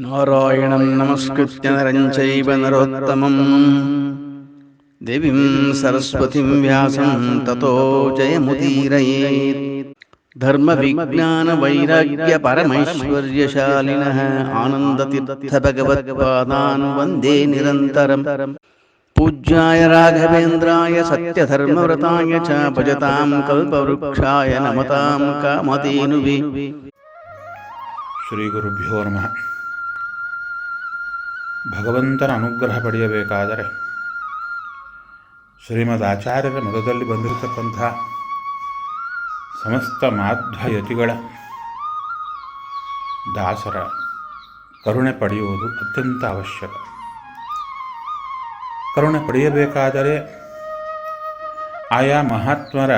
ನಾರಾಯಣಂ ನಮಸ್ಕೃತ್ಯ ನರಂ ಚೈವ ನರೋತ್ತಮಂ ದೇವೀಂ ಸರಸ್ವತಿಂ ವ್ಯಾಸಂ ತತೋ ಜಯಮುದೀರಯೇತ್. ಧರ್ಮ ವಿಜ್ಞಾನ ವೈರಾಗ್ಯ ಪರಮೈಶ್ವರ್ಯಶಾಲಿನಃ ಆನಂದತೀರ್ಥ ಭಗವತ್ಪಾದಾನ್ ವಂದೇ ನಿರಂತರಂ. ಪೂಜ್ಯಾಯ ರಾಘವೇಂದ್ರಾಯ ಸತ್ಯಧರ್ಮವ್ರತಾಯ ಚ ಭಜತಾಂ ಕಲ್ಪವೃಕ್ಷಾಯ ನಮತಾಂ ಕಾಮಧೇನುವೇ. ಶ್ರೀ ಗುರುಭ್ಯೋ ನಮಃ. ಭಗವಂತನ ಅನುಗ್ರಹ ಪಡೆಯಬೇಕಾದರೆ ಶ್ರೀಮದ್ ಆಚಾರ್ಯರ ಮತದಲ್ಲಿ ಬಂದಿರತಕ್ಕಂಥ ಸಮಸ್ತ ಮಾಧ್ವಯತಿಗಳ ದಾಸರ ಕರುಣೆ ಪಡೆಯುವುದು ಅತ್ಯಂತ ಅವಶ್ಯಕ. ಕರುಣೆ ಪಡೆಯಬೇಕಾದರೆ ಆಯಾ ಮಹಾತ್ಮರ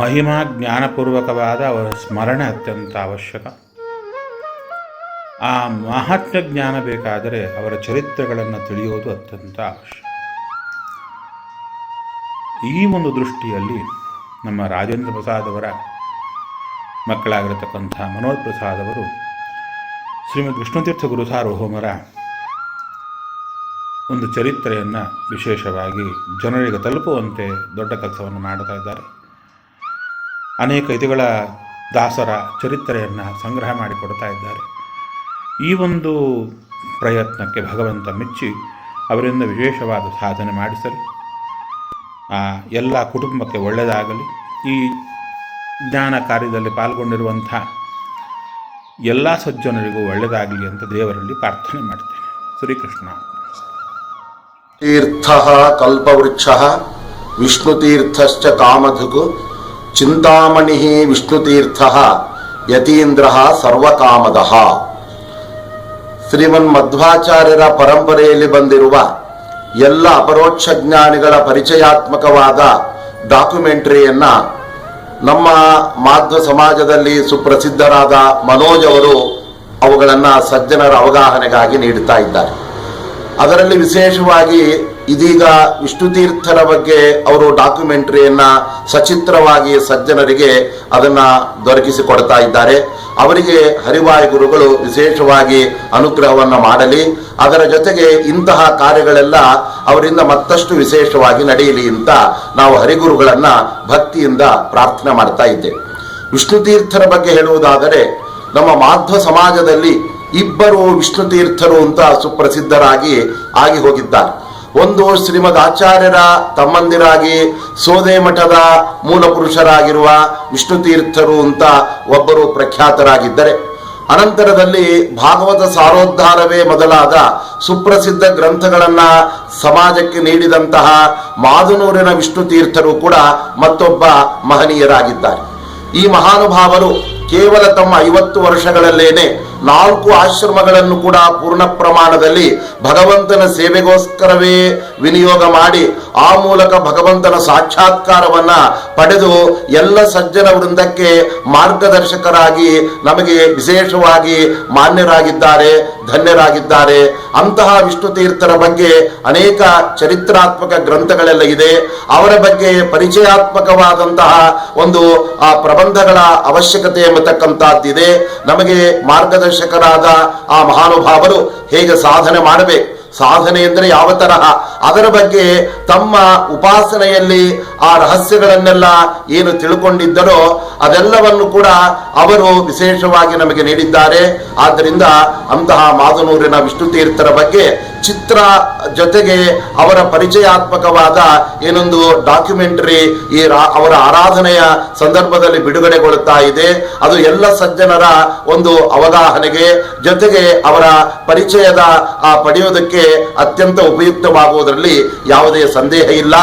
ಮಹಿಮಾ ಜ್ಞಾನಪೂರ್ವಕವಾದ ಅವರ ಸ್ಮರಣೆ ಅತ್ಯಂತ ಅವಶ್ಯಕ. ಆ ಮಹಾತ್ಮ ಜ್ಞಾನ ಬೇಕಾದರೆ ಅವರ ಚರಿತ್ರೆಗಳನ್ನು ತಿಳಿಯೋದು ಅತ್ಯಂತ ಅವಶ್ಯಕ. ಈ ಒಂದು ದೃಷ್ಟಿಯಲ್ಲಿ ನಮ್ಮ ರಾಜೇಂದ್ರ ಪ್ರಸಾದ್ ಅವರ ಮಕ್ಕಳಾಗಿರತಕ್ಕಂಥ ಮನೋಜ್ ಪ್ರಸಾದ್ ಅವರು ಶ್ರೀಮದ್ ವಿಷ್ಣುತೀರ್ಥ ಗುರು ಸಾರ್ವಭೌಮರ ಒಂದು ಚರಿತ್ರೆಯನ್ನು ವಿಶೇಷವಾಗಿ ಜನರಿಗೆ ತಲುಪುವಂತೆ ದೊಡ್ಡ ಕೆಲಸವನ್ನು ಮಾಡ್ತಾ ಇದ್ದಾರೆ. ಅನೇಕ ಇತಿಗಳ ದಾಸರ ಚರಿತ್ರೆಯನ್ನು ಸಂಗ್ರಹ ಮಾಡಿಕೊಡ್ತಾ ಇದ್ದಾರೆ. ಈ ಒಂದು ಪ್ರಯತ್ನಕ್ಕೆ ಭಗವಂತ ಮೆಚ್ಚಿ ಅವರಿಂದ ವಿಶೇಷವಾದ ಸಾಧನೆ ಮಾಡಿಸಲಿ, ಎಲ್ಲ ಕುಟುಂಬಕ್ಕೆ ಒಳ್ಳೆಯದಾಗಲಿ. ಈ ಜ್ಞಾನ ಕಾರ್ಯದಲ್ಲಿ ಪಾಲ್ಗೊಂಡಿರುವಂಥ ಎಲ್ಲ ಸಜ್ಜನರಿಗೂ ಒಳ್ಳೆಯದಾಗಲಿ ಅಂತ ದೇವರಲ್ಲಿ ಪ್ರಾರ್ಥನೆ ಮಾಡ್ತೇನೆ. ಶ್ರೀಕೃಷ್ಣ. ತೀರ್ಥ ಕಲ್ಪವೃಕ್ಷ ವಿಷ್ಣುತೀರ್ಥಶ್ಚ ಕಾಮಧುಕ್ ಚಿಂತಾಮಣಿ ವಿಷ್ಣುತೀರ್ಥ ಯತೀಂದ್ರ ಸರ್ವಕಾಮದಃ. ಶ್ರೀಮನ್ ಮಧ್ವಾಚಾರ್ಯರ ಪರಂಪರೆಯಲ್ಲಿ ಬಂದಿರುವ ಎಲ್ಲ ಅಪರೋಕ್ಷ ಜ್ಞಾನಿಗಳ ಪರಿಚಯಾತ್ಮಕವಾದ ಡಾಕ್ಯುಮೆಂಟರಿಯನ್ನ ನಮ್ಮ ಮಾಧ್ವ ಸಮಾಜದಲ್ಲಿ ಸುಪ್ರಸಿದ್ಧರಾದ ಮನೋಜ್ ಅವರು ಅವುಗಳನ್ನು ಸಜ್ಜನರ ಅವಗಾಹನೆಗಾಗಿ ನೀಡುತ್ತಾ ಇದ್ದಾರೆ. ಅದರಲ್ಲಿ ವಿಶೇಷವಾಗಿ ಇದೀಗ ವಿಷ್ಣುತೀರ್ಥರ ಬಗ್ಗೆ ಅವರು ಡಾಕ್ಯುಮೆಂಟರಿಯನ್ನ ಸಚಿತ್ರವಾಗಿ ಸಜ್ಜನರಿಗೆ ಅದನ್ನು ದೊರಕಿಸಿಕೊಡ್ತಾ ಇದ್ದಾರೆ. ಅವರಿಗೆ ಹರಿವಾಯು ಗುರುಗಳು ವಿಶೇಷವಾಗಿ ಅನುಗ್ರಹವನ್ನು ಮಾಡಲಿ. ಅದರ ಜೊತೆಗೆ ಇಂತಹ ಕಾರ್ಯಗಳೆಲ್ಲ ಅವರಿಂದ ಮತ್ತಷ್ಟು ವಿಶೇಷವಾಗಿ ನಡೆಯಲಿ ಅಂತ ನಾವು ಹರಿಗುರುಗಳನ್ನು ಭಕ್ತಿಯಿಂದ ಪ್ರಾರ್ಥನೆ ಮಾಡ್ತಾ ಇದ್ದೇವೆ. ವಿಷ್ಣುತೀರ್ಥರ ಬಗ್ಗೆ ಹೇಳುವುದಾದರೆ ನಮ್ಮ ಮಾಧ್ವ ಸಮಾಜದಲ್ಲಿ ಇಬ್ಬರು ವಿಷ್ಣುತೀರ್ಥರು ಅಂತ ಸುಪ್ರಸಿದ್ಧರಾಗಿ ಆಗಿ ಹೋಗಿದ್ದಾರೆ. ಒಂದು ಶ್ರೀಮದ್ ಆಚಾರ್ಯರ ತಮ್ಮಂದಿರಾಗಿ ಸೋದೆ ಮಠದ ಮೂಲ ಪುರುಷರಾಗಿರುವ ವಿಷ್ಣುತೀರ್ಥರು ಅಂತ ಒಬ್ಬರು ಪ್ರಖ್ಯಾತರಾಗಿದ್ದರೆ, ಅನಂತರದಲ್ಲಿ ಭಾಗವತ ಸಾರೋದ್ಧಾರವೇ ಮೊದಲಾದ ಸುಪ್ರಸಿದ್ಧ ಗ್ರಂಥಗಳನ್ನು ಸಮಾಜಕ್ಕೆ ನೀಡಿದಂತಹ ಮಾದನೂರಿನ ವಿಷ್ಣುತೀರ್ಥರು ಕೂಡ ಮತ್ತೊಬ್ಬ ಮಹನೀಯರಾಗಿದ್ದಾರೆ. ಈ ಮಹಾನುಭಾವರು ಕೇವಲ ತಮ್ಮ 50 ವರ್ಷಗಳಲ್ಲೇನೆ 4 ಆಶ್ರಮಗಳನ್ನು ಕೂಡ ಪೂರ್ಣ ಪ್ರಮಾಣದಲ್ಲಿ ಭಗವಂತನ ಸೇವೆಗೋಸ್ಕರವೇ ವಿನಿಯೋಗ ಮಾಡಿ ಆ ಮೂಲಕ ಭಗವಂತನ ಸಾಕ್ಷಾತ್ಕಾರವನ್ನ ಪಡೆದು ಎಲ್ಲ ಸಜ್ಜನ ವೃಂದಕ್ಕೆ ಮಾರ್ಗದರ್ಶಕರಾಗಿ ನಮಗೆ ವಿಶೇಷವಾಗಿ ಮಾನ್ಯರಾಗಿದ್ದಾರೆ, ಧನ್ಯರಾಗಿದ್ದಾರೆ. ಅಂತಹ ವಿಷ್ಣುತೀರ್ಥರ ಬಗ್ಗೆ ಅನೇಕ ಚರಿತ್ರಾತ್ಮಕ ಗ್ರಂಥಗಳೆಲ್ಲ ಇದೆ. ಅವರ ಬಗ್ಗೆ ಪರಿಚಯಾತ್ಮಕವಾದಂತಹ ಒಂದು ಪ್ರಬಂಧಗಳ ಅವಶ್ಯಕತೆ ಎಂಬತಕ್ಕಂಥದ್ದಿದೆ. ನಮಗೆ ಮಾರ್ಗದರ್ಶಕರಾದ ಆ ಮಹಾನುಭಾವರು ಹೇಗೆ ಸಾಧನೆ ಮಾಡಬೇಕು, ಸಾಧನೆ ಅಂದರೆ ಯಾವ ತರಹ, ಅದರ ಬಗ್ಗೆ ತಮ್ಮ ಉಪಾಸನೆಯಲ್ಲಿ ಆ ರಹಸ್ಯಗಳನ್ನೆಲ್ಲ ಏನು ತಿಳ್ಕೊಂಡಿದ್ದರೋ ಅದೆಲ್ಲವನ್ನು ಕೂಡ ಅವರು ವಿಶೇಷವಾಗಿ ನಮಗೆ ನೀಡಿದ್ದಾರೆ. ಆದ್ದರಿಂದ ಅಂತಹ ಮಾದನೂರಿನ ವಿಷ್ಣುತೀರ್ಥರ ಬಗ್ಗೆ ಚಿತ್ರ ಜೊತೆಗೆ ಅವರ ಪರಿಚಯಾತ್ಮಕವಾದ ಏನೊಂದು ಡಾಕ್ಯುಮೆಂಟರಿ ಈ ಅವರ ಆರಾಧನೆಯ ಸಂದರ್ಭದಲ್ಲಿ ಬಿಡುಗಡೆಗೊಳ್ಳುತ್ತಾ ಇದೆ. ಅದು ಎಲ್ಲ ಸಜ್ಜನರ ಒಂದು ಅವಗಾಹನೆಗೆ ಜೊತೆಗೆ ಅವರ ಪರಿಚಯದ ಪಡೆಯೋದಕ್ಕೆ ಅತ್ಯಂತ ಉಪಯುಕ್ತವಾಗುವುದರಲ್ಲಿ ಯಾವುದೇ ಸಂದೇಹ ಇಲ್ಲ.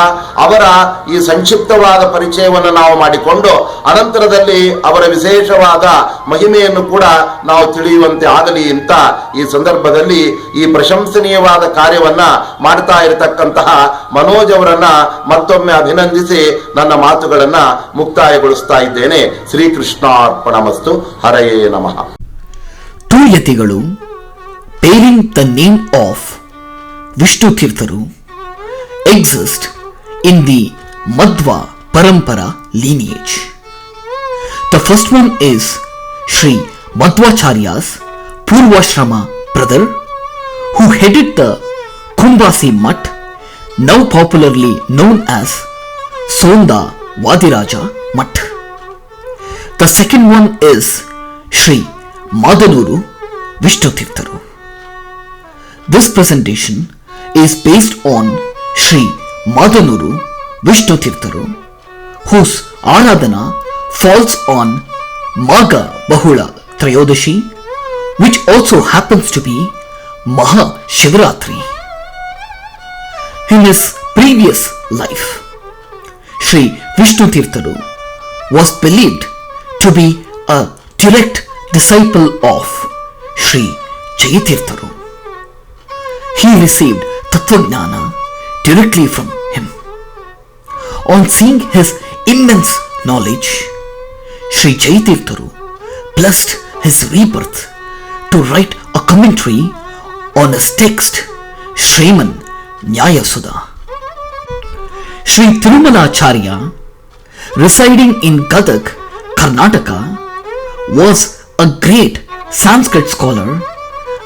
ಅವರ ಈ ಸಂಕ್ಷಿಪ್ತವಾದ ಪರಿಚಯವನ್ನು ನಾವು ಮಾಡಿಕೊಂಡು ಅನಂತರದಲ್ಲಿ ಅವರ ವಿಶೇಷವಾದ ಮಹಿಮೆಯನ್ನು ಕೂಡ ನಾವು ತಿಳಿಯುವಂತೆ ಆಗಲಿ ಅಂತ ಈ ಸಂದರ್ಭದಲ್ಲಿ ಈ ಪ್ರಶಂಸನೀಯವಾದ ಕಾರ್ಯವನ್ನ ಮಾಡ್ತಾ ಇರತಕ್ಕಂತಹ ಮನೋಜ್ ಅವರನ್ನ ಮತ್ತೊಮ್ಮೆ ಅಭಿನಂದಿಸಿ ನನ್ನ ಮಾತುಗಳನ್ನ ಮುಕ್ತಾಯಗೊಳಿಸ್ತಾ ಇದ್ದೇನೆ. ಶ್ರೀಕೃಷ್ಣಾರ್ಪಣಮಸ್ತು. ಹರಯೇ ನಮಃ. ಟೂ ಯತಿಗಳು bearing the name of Vishnu Tirtharu exist in the Madhva Parampara lineage. The first one is Sri Madhvacharya's Purvashrama brother, who headed the Kumbasi Mutt, now popularly known as Sonda Vadiraja Mutt. The second one is Sri Madanuru Vishnu Tirtharu. This presentation is based on Sri Madanuru Vishnu Tirtharu, whose Aradhana falls on Magha Bahula Trayodashi, which also happens to be Maha Shivaratri. In his previous life, Sri Vishnu Tirtharu was believed to be a direct disciple of Sri Jaya Tirtharu. He received Tattvajnana directly from him. On seeing his immense knowledge, Sri Jaya Tirtharu blessed his rebirth to write a commentary on his text Sriman Nyaya Sudha. Sri Tirumalacharya, residing in Gadag, Karnataka, was a great Sanskrit scholar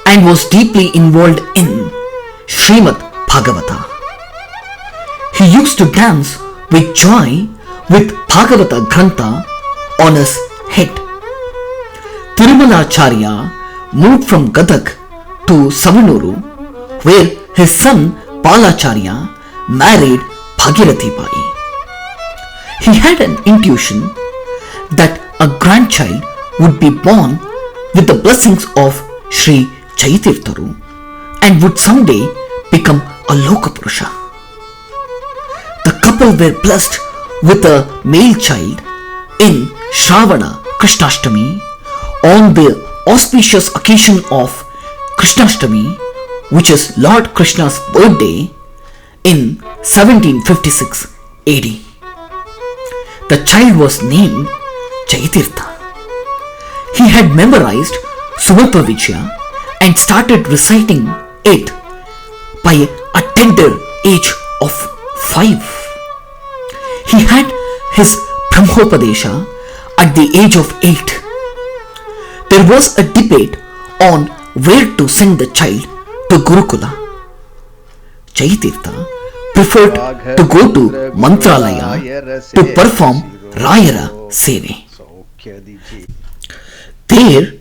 and was deeply involved in Srimad Bhagavata. He used to dance with joy with Bhagavata Grantha on his head. Tirumalacharya moved from Gadag to Savanuru, where his son Balacharya married Bhagirathi Bai. He had an intuition that a grandchild would be born with the blessings of Sri Jaya Tirtharu and would someday become a Lokapurusha. The couple were blessed with a male child in Shravana Krishnashtami on the auspicious occasion of Krishnashtami, which is Lord Krishna's birthday in 1756 AD. The child was named Jayatirtha. He had memorized Sumatra Vijaya and started reciting it by a tender age of 5. He had his Brahmopadesha at the age of 8. There was a debate on where to send the child to Gurukula. Jayatirtha preferred to go to Mantralaya to perform Rayara Seve. There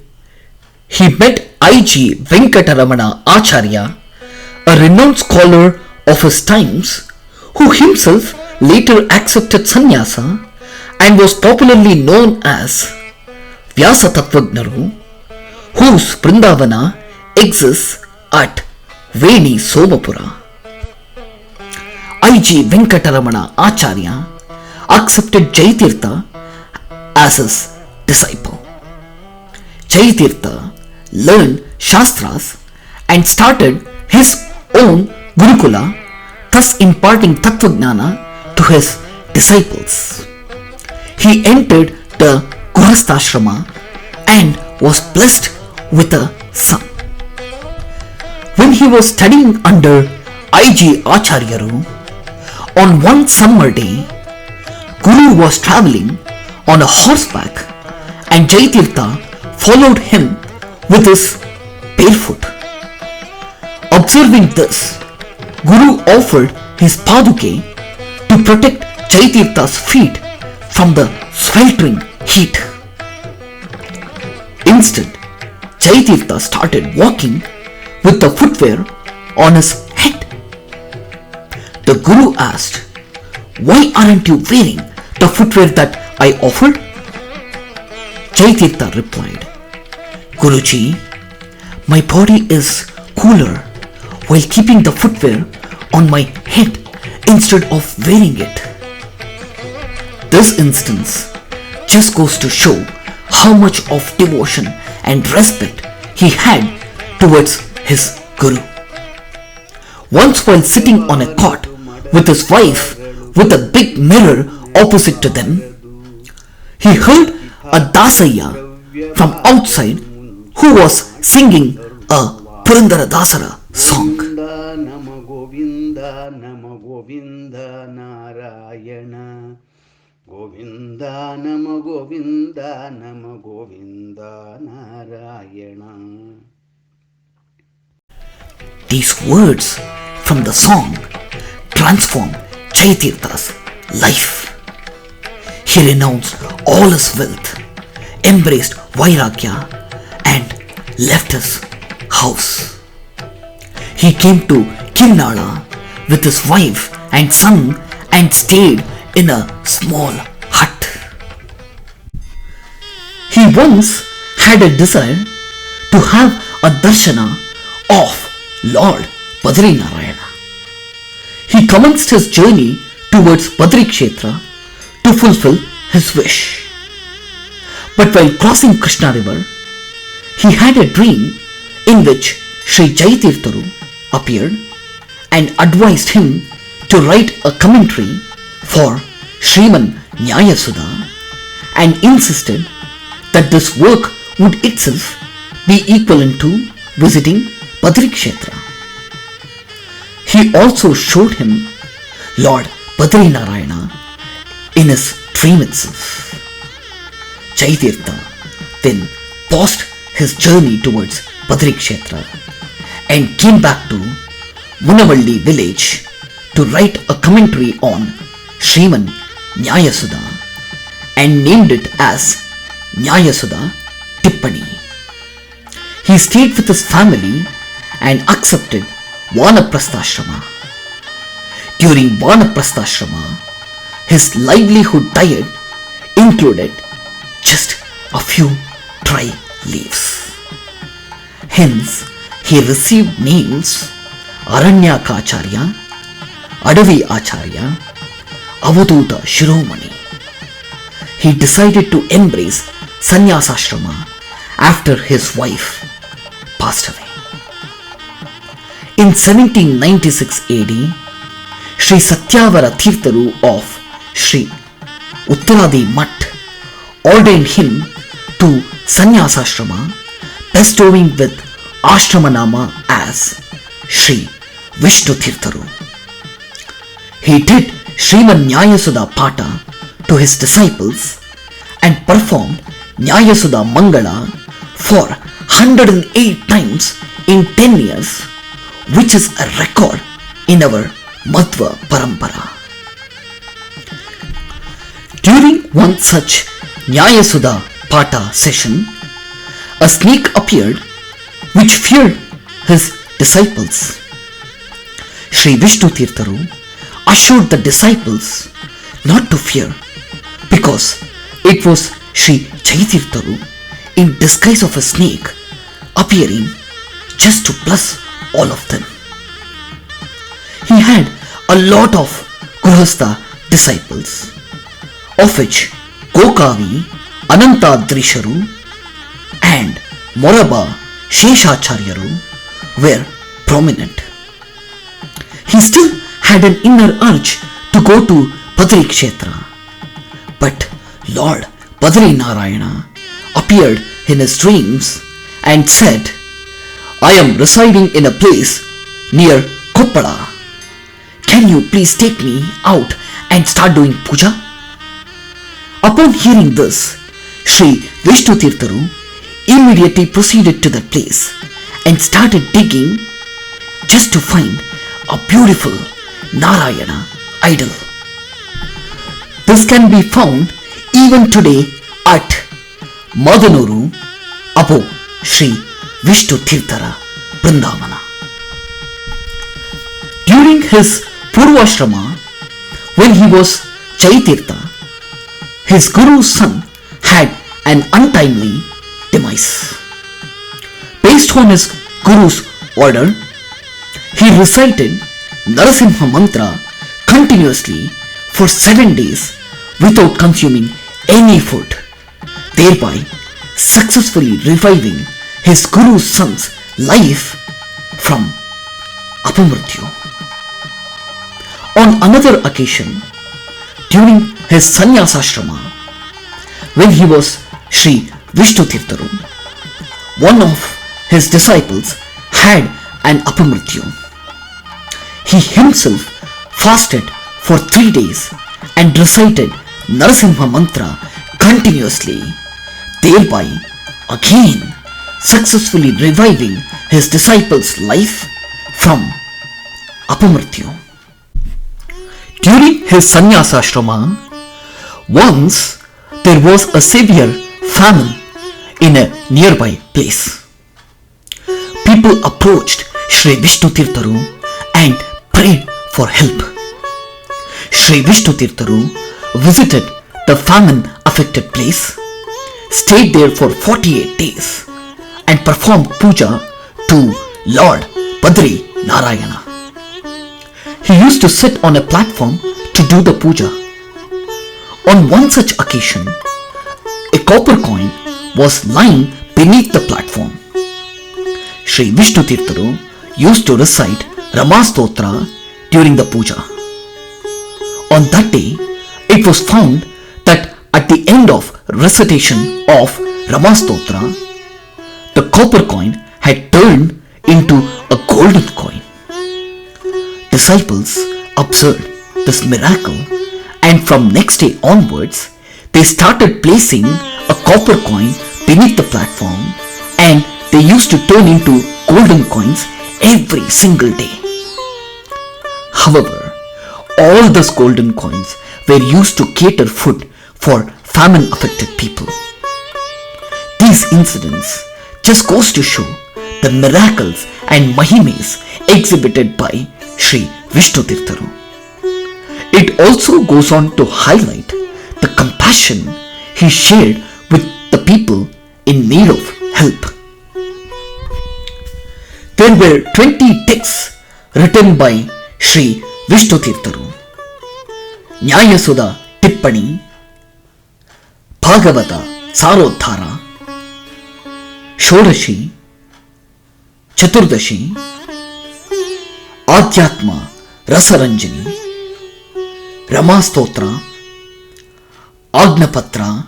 he met I.G. Venkataramana Acharya, a renowned scholar of his times, who himself later accepted sannyasa and was popularly known as Vyasa Tattvajnaru, whose Vrindavana exists at Veni Somapura. I.G. Venkataramana Acharya accepted Jayatirtha as his disciple. Jayatirtha learned Shastras and started his own Gurukula, thus imparting Tattvajnana to his disciples. He entered the Gurastashrama and was blessed with a son. When he was studying under I.G. Acharyaru, on one summer day, Guru was travelling on a horseback and Jayatirtha followed him with his barefoot. Observing this, Guru offered his paduke to protect Jayatirtha's feet from the sweltering heat. Instead, Jayatirtha started walking with the footwear on his head. The Guru asked, "Why aren't you wearing the footwear that I offered?" Jayatirtha replied, "Guruji, my body is cooler while keeping the footwear on my head instead of wearing it." This instance just goes to show how much of devotion and respect he had towards his Guru. Once while sitting on a cot with his wife with a big mirror opposite to them, he heard a Dasaya from outside who was singing a Purandara Dasara song. Nama Govinda, Nama Govinda Narayana. Govinda, Nama Govinda, Nama Govinda Narayana. These words from the song transformed Jaitirtha's life. He renounced all his wealth, embraced Vairagya, and left his house. He came to Kinnala with his wife and son and stayed in a small hut. He once had a desire to have a darshana of Lord Badrinarayana. He commenced his journey towards Badrikshetra to fulfill his wish. But while crossing Krishna river, he had a dream in which Sri Jaitirtharu appeared and advised him to write a commentary for Sriman Nyayasudha and insisted that this work would itself be equivalent to visiting Badrikshetra. He also showed him Lord Badrinarayana in his dream itself. Jaitirtha then paused his journey towards Badrikshetra and came back to Munavalli village to write a commentary on Sriman Nyayasudha and named it as Nyayasudha Tippani. He stayed with his family and accepted Vanaprastha. During Vanaprastha, his livelihood diet included just a few dry leaves. Hence, he received names Aranyakacharya, Adavi Acharya, Avaduta Shiromani. He decided to embrace Sannyasashrama after his wife passed away. In 1796 AD, Sri Satyavara Thirtharu of Sri Uttaradi Mutt ordained him to Sannyasashrama, bestowing with Ashramanama as Sri Vishnu Thirtharu. He did Sriman Nyayasudha Pata to his disciples and performed Nyayasudha Mangala for 108 times in 10 years, which is a record in our Madhva Parampara. During one such Nyayasudha Pata session, a snake appeared which feared his disciples. Sri Vishnu Thirtharu assured the disciples not to fear because it was Sri Jaitirtharu in disguise of a snake appearing just to bless all of them. He had a lot of Grihastha disciples, of which Gokavi, Anantadrisharu and Moraba Sheshacharyaru were prominent. He still had an inner urge to go to Badrikshetra, but Lord Badrinarayana appeared in his dreams and said, "I am residing in a place near Koppada. Can you please take me out and start doing puja?" Upon hearing this, Sri Vishnu Thirtharu immediately proceeded to that place and started digging just to find a beautiful Narayana idol. This can be found even today at Madanuru above Sri Vishnu Thirthara Vrindavana. During his Purvashrama, when he was Jaitirtha, his guru's son had an untimely demise. Based on his guru's order, he recited Narasimha mantra continuously for 7 days without consuming any food, thereby successfully reviving his guru's son's life from apamrityu. On another occasion, during his sannyasashrama, when he was Sri Vishnu Thirtharu, one of his disciples had an apamrityu. He himself fasted for 3 days and recited Narasimha mantra continuously, thereby again successfully reviving his disciple's life from Apamrityu. During his sannyasashrama, once there was a severe famine in a nearby place. People approached Sri Vishnu Thirtharu and prayed for help. Sri Vishnu Thirtharu visited the famine affected place, stayed there for 48 days and performed puja to Lord Padri Narayana. He used to sit on a platform to do the puja. On one such occasion, a copper coin was lying beneath the platform. Sri Vishnu Thirtharu used to recite Rama Stotra during the puja. On that day, it was found that at the end of recitation of Rama Stotra, the copper coin had turned into a golden coin. Disciples observed this miracle, and from next day onwards, they started placing a copper coin beneath the platform, and they used to turn into golden coins every single day. However, all those golden coins were used to cater food for famine affected people. These incidents just goes to show the miracles and mahimes exhibited by Sri Vishnu Thirtharu. It also goes on to highlight the compassion he shared with the people in need of help. There were 20 texts written by Sri Vishnu Thirtharu. Nyayasuda Tippani, Bhagavata Sarodhara, Shodashi, Chaturdashi, Adhyatma Rasaranjani, Rama Stotra, Agnapatra,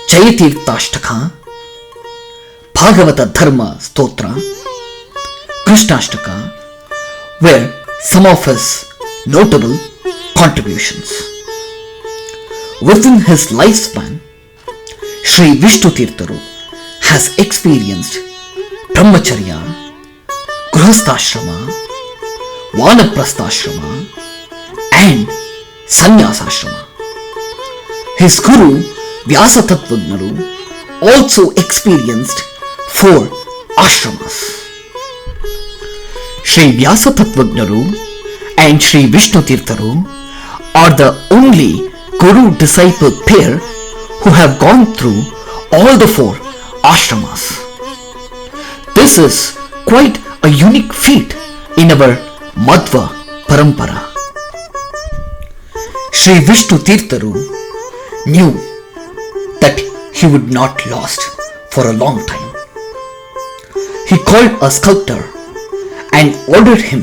Chayatirthashtaka, Bhagavata Dharma Stotra, Krishnashtaka were some of his notable contributions. Within his lifespan, Sri Vishnu Thirtharu has experienced Brahmacharya, Grihasthashrama, Vanaprastha and Sannyasashrama. His guru Vyasa Tattvagnaru also experienced 4 ashramas. Sri Vyasa Tattvagnaru and Sri Vishnu Thirtharu are the only guru-disciple pair who have gone through all the 4 ashramas. This is quite a unique feat in our Madhva Parampara. Sri Vishnu Thirtharu knew that he would not last for a long time. He called a sculptor and ordered him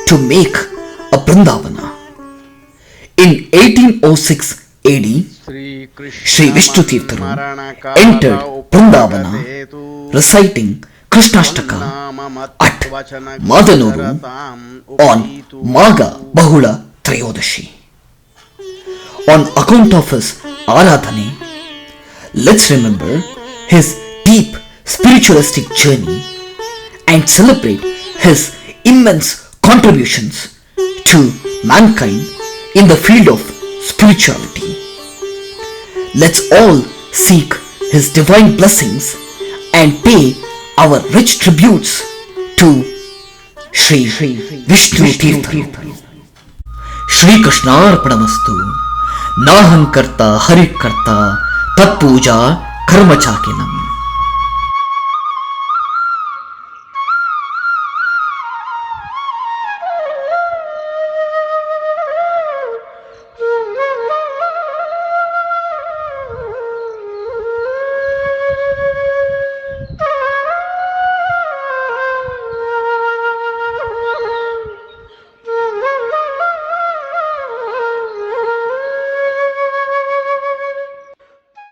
to make a Vrindavana. In 1806 AD, Sri Vishnu Thirtharu entered Vrindavana reciting Krishnashtaka at Madanuru on Maga Bahula Trayodashi. On account of his Aradhane, let's remember his deep spiritualistic journey and celebrate his immense contributions to mankind in the field of spirituality. Let's all seek his divine blessings and pay our rich tributes to Sri Vishnu Thirtharu. Shri Krishnarpanamastu. Naham karta hari karta tat puja karma chakinam.